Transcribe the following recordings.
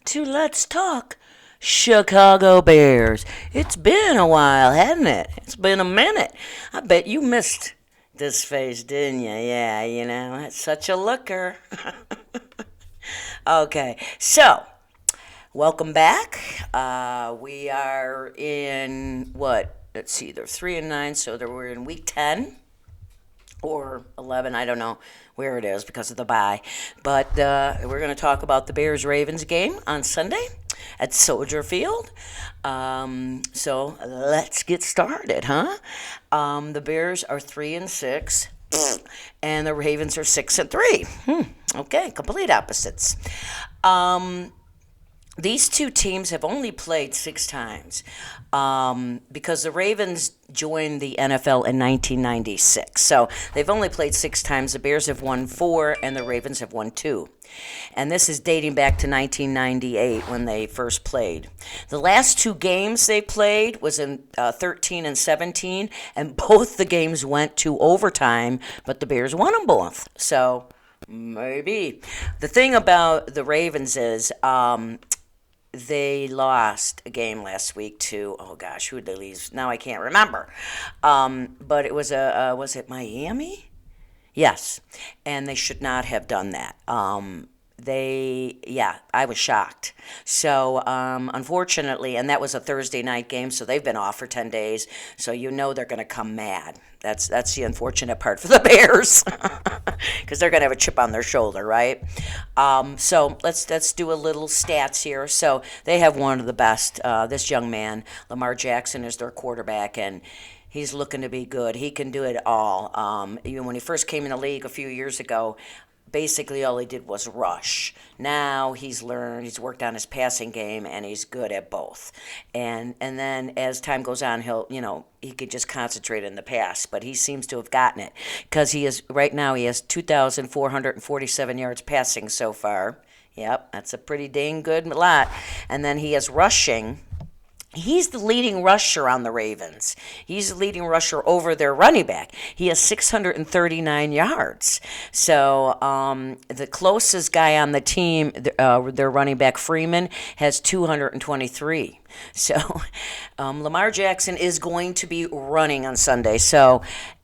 to Let's Talk Chicago Bears. It's been a while, hasn't it? It's been a minute. I bet you missed this face, didn't you? Yeah, it's such a looker. Okay, so welcome back. We are in what? Let's see, they're 3-9, so we're in week 10 or 11. I don't know where it is because of the bye. But we're going to talk about the Bears Ravens game on Sunday at Soldier Field. So let's get started, huh? The Bears are 3-6. And the Ravens are 6-3. Okay, complete opposites. These two teams have only played 6 times because the Ravens joined the NFL in 1996. So they've only played 6 times. The Bears have won 4 and the Ravens have won 2. And this is dating back to 1998 when they first played. The last 2 games they played was in 13 and 17, and both the games went to overtime, but the Bears won them both. So maybe. The thing about the Ravens is they lost a game last week to, oh gosh, who did they lose? Now I can't remember. But it was was it Miami? Yes, and they should not have done that. I was shocked. So, unfortunately, and that was a Thursday night game, so they've been off for 10 days, so they're going to come mad. That's the unfortunate part for the Bears, because they're going to have a chip on their shoulder, right? So let's do a little stats here. So they have one of the best. This young man, Lamar Jackson, is their quarterback, and he's looking to be good. He can do it all. Even when he first came in the league a few years ago, basically all he did was rush. Now he's worked on his passing game, and he's good at both. And then as time goes on, he could just concentrate in the pass, but he seems to have gotten it because right now he has 2,447 yards passing so far. Yep, that's a pretty dang good lot. And then he has rushing. He's the leading rusher on the Ravens. He's the leading rusher over their running back. He has 639 yards. So the closest guy on the team, their running back Freeman, has 223. So Lamar Jackson is going to be running on Sunday.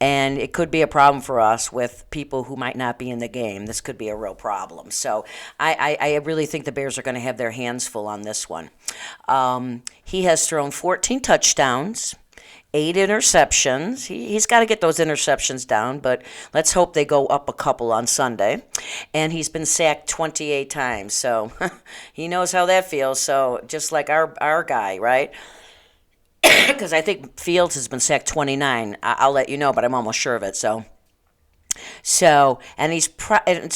And it could be a problem for us with people who might not be in the game. This could be a real problem. So I really think the Bears are going to have their hands full on this one. He has thrown 14 touchdowns, 8 interceptions. He's got to get those interceptions down, but let's hope they go up a couple on Sunday. And he's been sacked 28 times, so he knows how that feels. So just like our guy, right? Because I think Fields has been sacked 29. I'll let you know, but I'm almost sure of it. And it's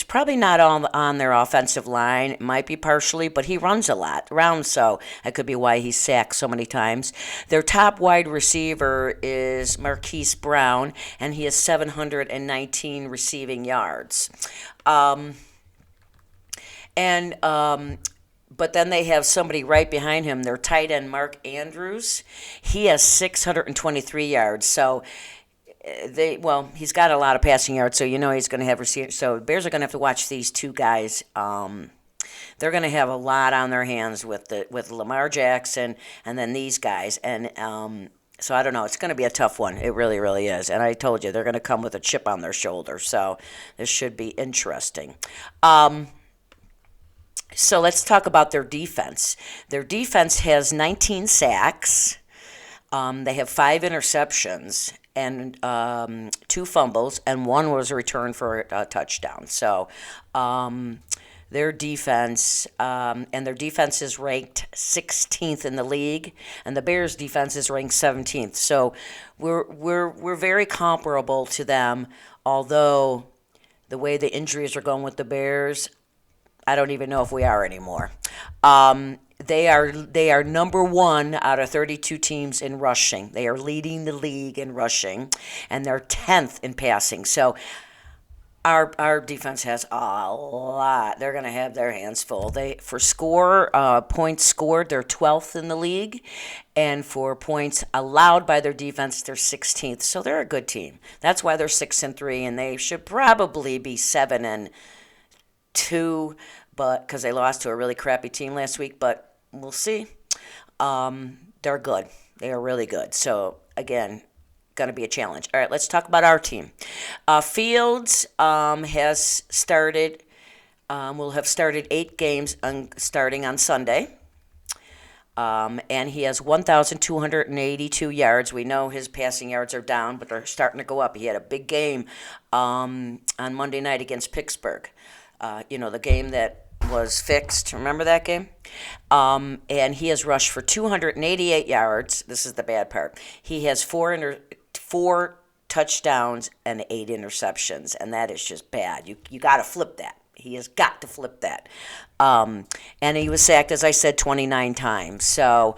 probably not on their offensive line. It might be partially, but he runs a lot around, so that could be why he's sacked so many times. Their top wide receiver is Marquise Brown, and he has 719 receiving yards. But then they have somebody right behind him, their tight end, Mark Andrews. He has 623 yards, so he's got a lot of passing yards, so he's going to have receivers. So Bears are going to have to watch these two guys. They're going to have a lot on their hands with Lamar Jackson and then these guys. And so I don't know. It's going to be a tough one. It really, really is. And I told you, they're going to come with a chip on their shoulder. So this should be interesting. So let's talk about their defense. Their defense has 19 sacks. They have 5 interceptions and 2 fumbles, and 1 was a return for a touchdown. So their defense is ranked 16th in the league, and the Bears' defense is ranked 17th. So we're very comparable to them, although the way the injuries are going with the Bears, I don't even know if we are anymore. They are number 1 out of 32 teams in rushing. They are leading the league in rushing, and they're 10th in passing. So our defense has a lot. They're going to have their hands full. Points scored, they're 12th in the league, and for points allowed by their defense, they're 16th. So they're a good team. That's why they're 6-3, and they should probably be 7-2. but because they lost to a really crappy team last week, but we'll see. They're good. They are really good. So again, going to be a challenge. All right, let's talk about our team. Fields has started. Will have started 8 games starting on Sunday. And he has 1,282 yards. We know his passing yards are down, but they're starting to go up. He had a big game on Monday night against Pittsburgh. The game that was fixed. Remember that game? And he has rushed for 288 yards. This is the bad part. He has four touchdowns and 8 interceptions, and that is just bad. You got to flip that. He has got to flip that. And he was sacked, as I said, 29 times. So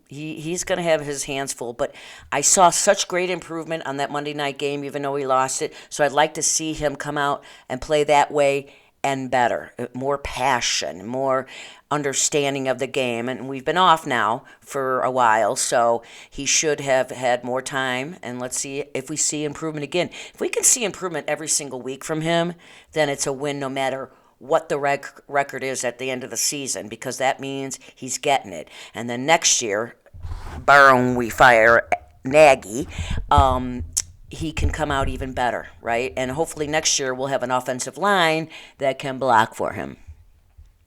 he's going to have his hands full. But I saw such great improvement on that Monday night game, even though he lost it. So I'd like to see him come out and play that way and better. More passion, more understanding of the game. And we've been off now for a while, so he should have had more time. And let's see if we see improvement again. If we can see improvement every single week from him, then it's a win no matter what the record is at the end of the season, because that means he's getting it. And then next year, barring we fire Nagy, he can come out even better, right? And hopefully next year we'll have an offensive line that can block for him.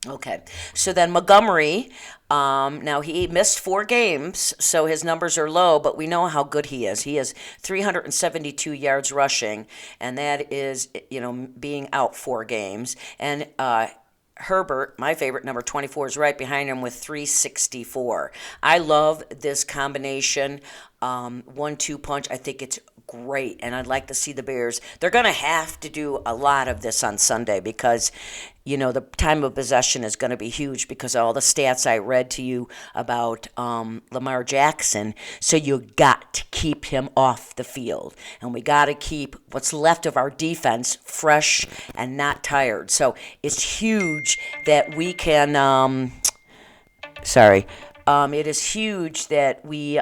Okay, so then Montgomery, now he missed 4 games, so his numbers are low, but we know how good he is. He has 372 yards rushing, and that is, being out 4 games. And Herbert, my favorite, number 24, is right behind him with 364. I love this combination, 1-2 punch. I think it's great, and I'd like to see the Bears. They're going to have to do a lot of this on Sunday because, the time of possession is going to be huge because of all the stats I read to you about Lamar Jackson. So you got to keep him off the field, and we got to keep what's left of our defense fresh and not tired. So it's huge that we can. It is huge that we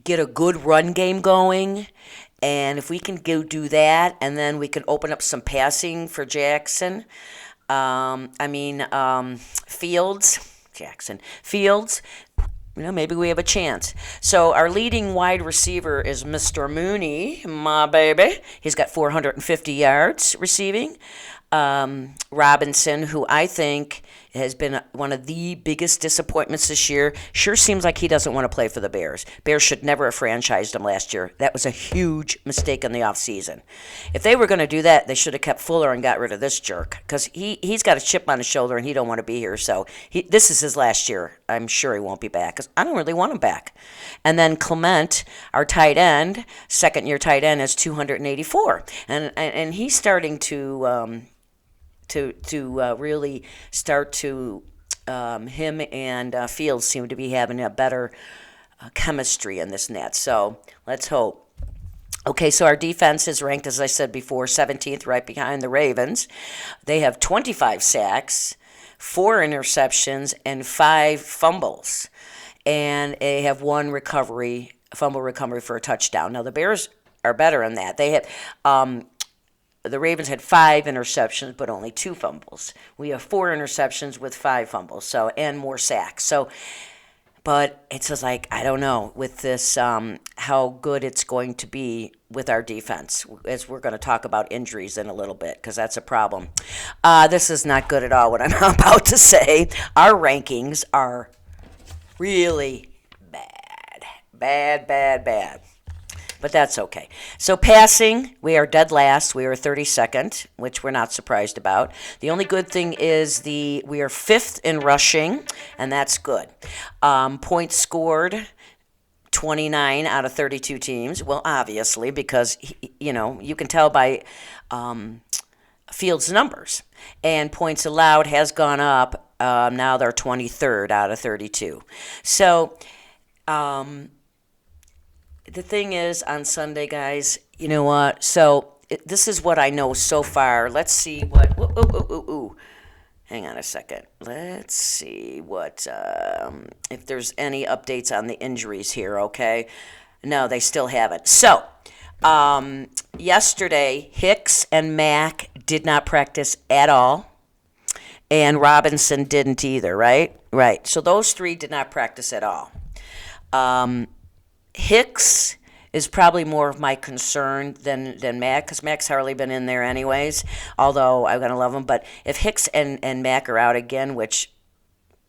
get a good run game going, and if we can do that, and then we can open up some passing for Fields, maybe we have a chance. So our leading wide receiver is Mr. Mooney, my baby. He's got 450 yards receiving. Robinson, who I think has been one of the biggest disappointments this year, sure seems like he doesn't want to play for the Bears. Bears should never have franchised him last year. That was a huge mistake in the offseason. If they were going to do that, they should have kept Fuller and got rid of this jerk, because he's got a chip on his shoulder and he don't want to be here. So this is his last year. I'm sure he won't be back because I don't really want him back. And then Clement, our tight end, second-year tight end, is 284. And he's starting to really start to, him and Fields seem to be having a better chemistry in this net. So let's hope. Okay, so our defense is ranked, as I said before, 17th, right behind the Ravens. They have 25 sacks, 4 interceptions, and 5 fumbles. And they have 1 fumble recovery for a touchdown. Now, the Bears are better in that. They have... the Ravens had 5 interceptions, but only 2 fumbles. We have 4 interceptions with 5 fumbles, and more sacks. But it's just like, I don't know, with this, how good it's going to be with our defense, as we're going to talk about injuries in a little bit, because that's a problem. This is not good at all, what I'm about to say. Our rankings are really bad. Bad. But that's okay. So passing, we are dead last. We are 32nd, which we're not surprised about. The only good thing is we are 5th in rushing, and that's good. Points scored, 29 out of 32 teams. Well, obviously, because, you can tell by Fields' numbers. And points allowed has gone up. Now they're 23rd out of 32. So... the thing is, on Sunday, guys, you know what? So this is what I know so far. Let's see what... Hang on a second. Let's see what... if there's any updates on the injuries here, okay? No, they still haven't. So, yesterday, Hicks and Mack did not practice at all, and Robinson didn't either, right? Right. So those three did not practice at all. Hicks is probably more of my concern than Mack, because Mack's hardly been in there anyways, although I'm going to love him. But if Hicks and Mack are out again, which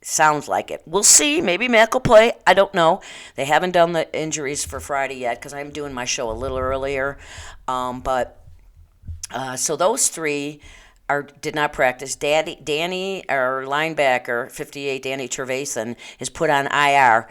sounds like it, we'll see. Maybe Mack will play. I don't know. They haven't done the injuries for Friday yet because I'm doing my show a little earlier. So those three did not practice. Danny, our linebacker, 58, Danny Trevathan, is put on IR.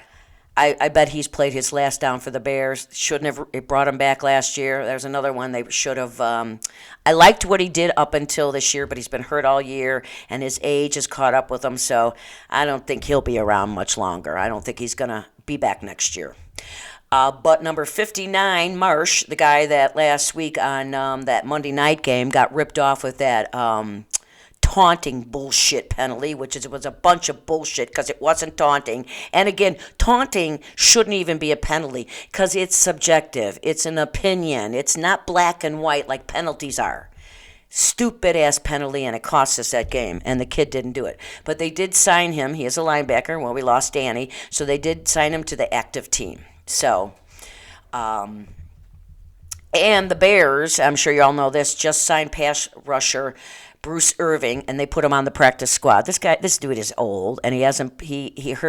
I bet he's played his last down for the Bears. Shouldn't have it brought him back last year. There's another one they should have. I liked what he did up until this year, but he's been hurt all year, and his age has caught up with him, so I don't think he'll be around much longer. I don't think he's going to be back next year. But number 59, Marsh, the guy that last week on that Monday night game got ripped off with that taunting bullshit penalty, which was a bunch of bullshit because it wasn't taunting. And again, taunting shouldn't even be a penalty because it's subjective. It's an opinion. It's not black and white like penalties are. Stupid ass penalty, and it cost us that game, and the kid didn't do it. But they did sign him. He is a linebacker. Well, we lost Danny, so they did sign him to the active team. So, and the Bears, I'm sure you all know this, just signed pass rusher Bruce Irving, and they put him on the practice squad. This dude is old, and he tore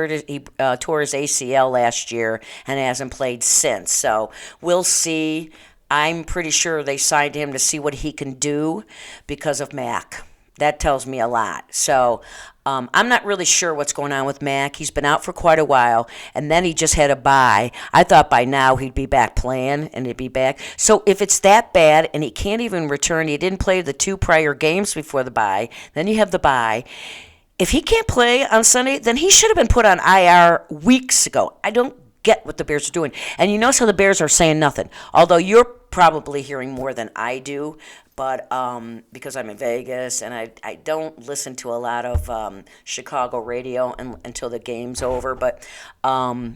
his ACL last year and hasn't played since. So we'll see. I'm pretty sure they signed him to see what he can do because of Mack. That tells me a lot. So I'm not really sure what's going on with Mack. He's been out for quite a while, and then he just had a bye. I thought by now he'd be back playing, and he'd be back. So if it's that bad and he can't even return, he didn't play the 2 prior games before the bye, then you have the bye. If he can't play on Sunday, then he should have been put on IR weeks ago. I don't get what the Bears are doing. And you notice how the Bears are saying nothing, although you're probably hearing more than I do. But because I'm in Vegas and I don't listen to a lot of Chicago radio until the game's over. But I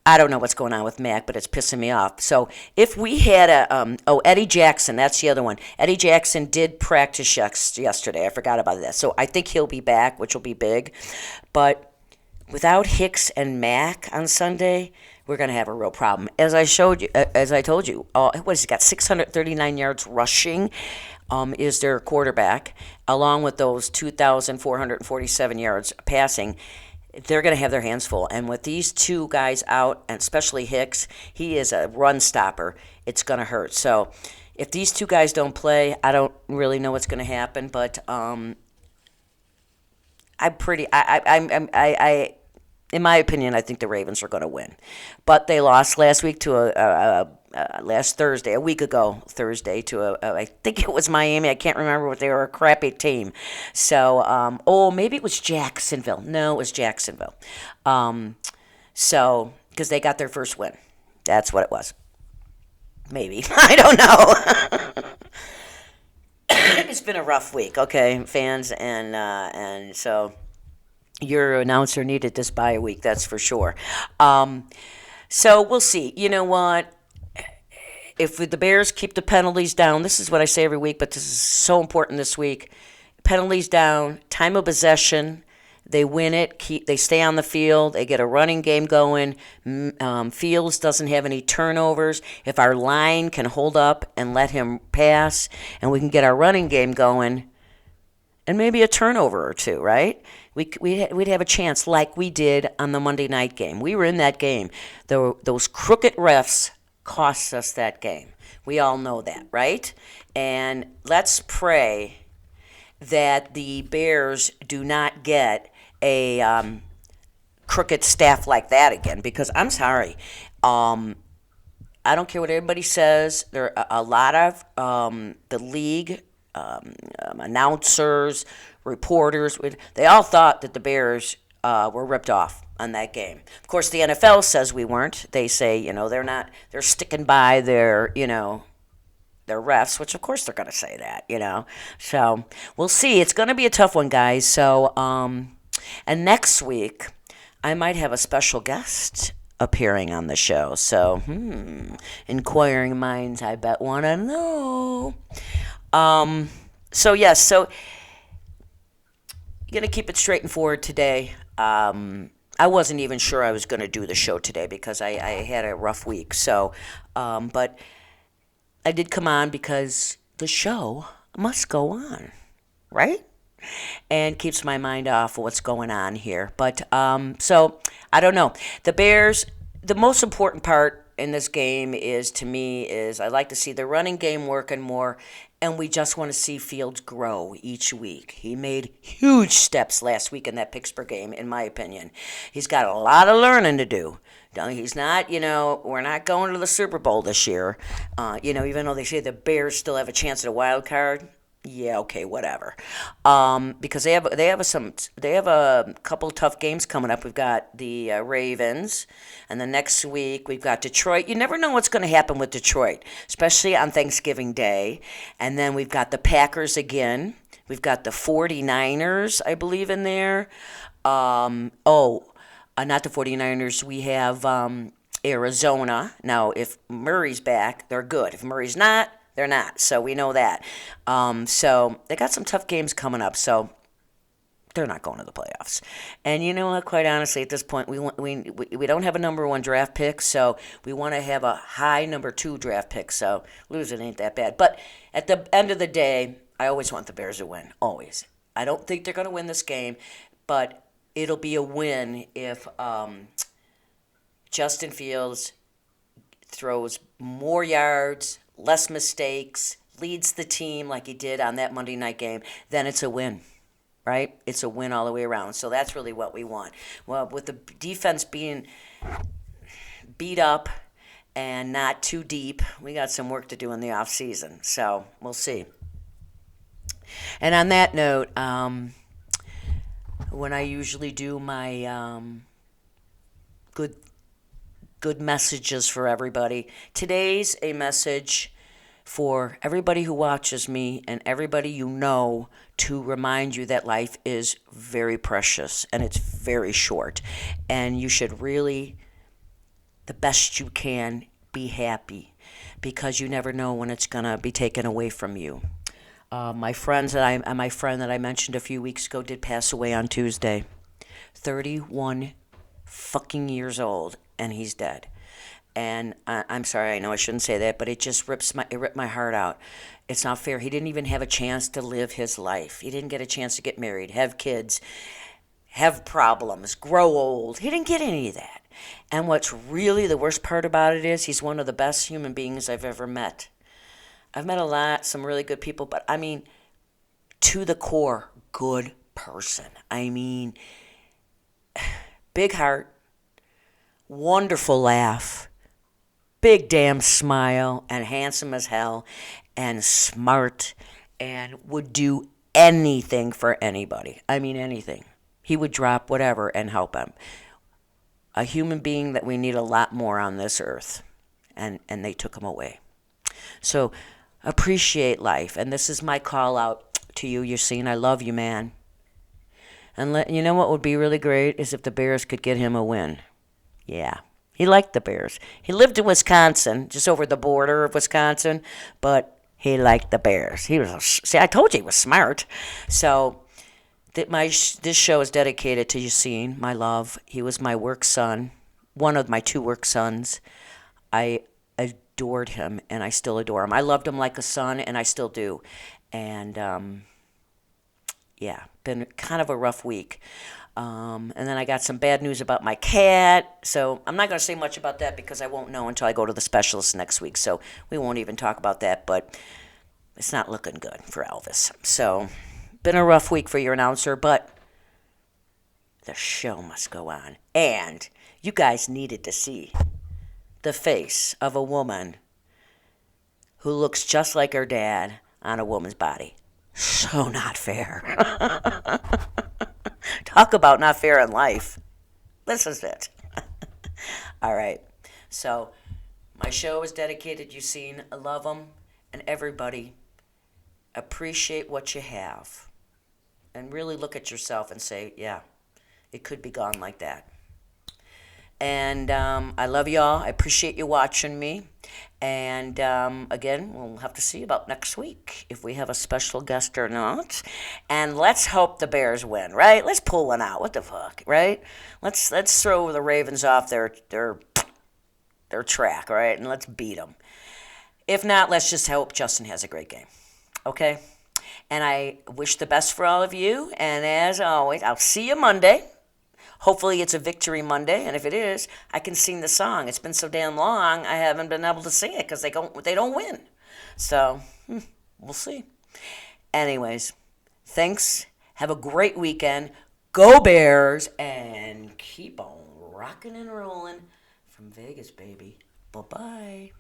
don't know what's going on with Mack, but it's pissing me off. So if we had Eddie Jackson, that's the other one. Eddie Jackson did practice yesterday. I forgot about that. So I think he'll be back, which will be big. But without Hicks and Mack on Sunday, we're going to have a real problem. As I told you, what has he got? 639 yards rushing is their quarterback, along with those 2,447 yards passing. They're going to have their hands full. And with these two guys out, and especially Hicks, he is a run stopper. It's going to hurt. So if these two guys don't play, I don't really know what's going to happen. But in my opinion, I think the Ravens are going to win. But they lost last week to last Thursday, a week ago Thursday, to I think it was Miami. I can't remember what they were, a crappy team. So, maybe it was Jacksonville. No, it was Jacksonville. So, because they got their first win. That's what it was. Maybe. I don't know. It's been a rough week, okay, fans, and so your announcer needed this bye week, that's for sure. So we'll see. You know what? If the Bears keep the penalties down, this is what I say every week, but this is so important this week. Penalties down, time of possession, they win it, they stay on the field, they get a running game going. Fields doesn't have any turnovers. If our line can hold up and let him pass, and we can get our running game going, and maybe a turnover or two, right? We'd have a chance like we did on the Monday night game. We were in that game. Those crooked refs cost us that game. We all know that, right? And let's pray that the Bears do not get a crooked staff like that again, because I'm sorry. I don't care what everybody says. There are a lot of the league announcers, reporters, they all thought that the Bears were ripped off on that game. Of course, the NFL says we weren't. They say, they're sticking by their refs, which of course they're going to say that, So we'll see. It's going to be a tough one, guys. So, and next week, I might have a special guest appearing on the show. So, inquiring minds, I bet, want to know. So yes, so going to keep it straight and forward today. I wasn't even sure I was going to do the show today because I had a rough week. So, but I did come on because the show must go on, right? And keeps my mind off of what's going on here. But so I don't know. The Bears. The most important part in this game is to me is I like to see the running game working more, and we just want to see Fields grow each week. He made huge steps last week in that Pittsburgh game, in my opinion. He's got a lot of learning to do. He's not, we're not going to the Super Bowl this year. Even though they say the Bears still have a chance at a wild card, yeah, okay, whatever. Because they have a couple tough games coming up. We've got the Ravens, and the next week we've got Detroit. You never know what's going to happen with Detroit, especially on Thanksgiving Day. And then we've got the Packers again. We've got the 49ers, I believe, in there. Not the 49ers. We have Arizona. Now, if Murray's back, they're good. If Murray's not, they're not. So we know that. So they got some tough games coming up. So they're not going to the playoffs. And you know what? Quite honestly, at this point, we don't have a number one draft pick, so we want to have a high number two draft pick. So losing ain't that bad. But at the end of the day, I always want the Bears to win. Always. I don't think they're going to win this game, but it'll be a win if Justin Fields throws more yards, less mistakes, leads the team like he did on that Monday night game, then it's a win, right? It's a win all the way around. So that's really what we want. Well, with the defense being beat up and not too deep, we got some work to do in the off season. So we'll see. And on that note, when I usually do my good messages for everybody. Today's a message for everybody who watches me and everybody you know to remind you that life is very precious and it's very short. And you should really, the best you can, be happy because you never know when it's going to be taken away from you. My friend that I mentioned a few weeks ago did pass away on Tuesday. 31 fucking years old, and he's dead. And I'm sorry, I know I shouldn't say that, but it just ripped my heart out. It's not fair. He didn't even have a chance to live his life. He didn't get a chance to get married, have kids, have problems, grow old. He didn't get any of that. And what's really the worst part about it is he's one of the best human beings I've ever met. I've met some really good people, but I mean, to the core, good person. I mean, big heart, wonderful laugh, big damn smile, and handsome as hell, and smart, and would do anything for anybody. I mean, anything. He would drop whatever and help him. A human being that we need a lot more on this earth, and they took him away. So appreciate life, and this is my call out to you, Yassin. I love you, man. And you know what would be really great is if the Bears could get him a win. Yeah. He liked the Bears. He lived in Wisconsin, just over the border of Wisconsin, but he liked the Bears. See, I told you he was smart. So this show is dedicated to Yassin, my love. He was my work son, one of my two work sons. I adored him, and I still adore him. I loved him like a son, and I still do. And, yeah, been kind of a rough week. And then I got some bad news about my cat. So I'm not going to say much about that because I won't know until I go to the specialist next week. So we won't even talk about that. But it's not looking good for Elvis. So been a rough week for your announcer. But the show must go on. And you guys needed to see the face of a woman who looks just like her dad on a woman's body. So not fair. Talk about not fair in life. This is it. All right. So my show is dedicated, you've seen. I love them. And everybody, appreciate what you have. And really look at yourself and say, yeah, it could be gone like that. And I love y'all. I appreciate you watching me. And again, we'll have to see about next week if we have a special guest or not. And let's hope the Bears win, right? Let's pull one out. What the fuck, right? Let's throw the Ravens off their track, right? And let's beat them. If not, let's just hope Justin has a great game. Okay? And I wish the best for all of you. And as always, I'll see you Monday. Hopefully it's a victory Monday, and if it is, I can sing the song. It's been so damn long, I haven't been able to sing it because they don't win. So, we'll see. Anyways, thanks. Have a great weekend. Go Bears, and keep on rocking and rolling from Vegas, baby. Bye-bye.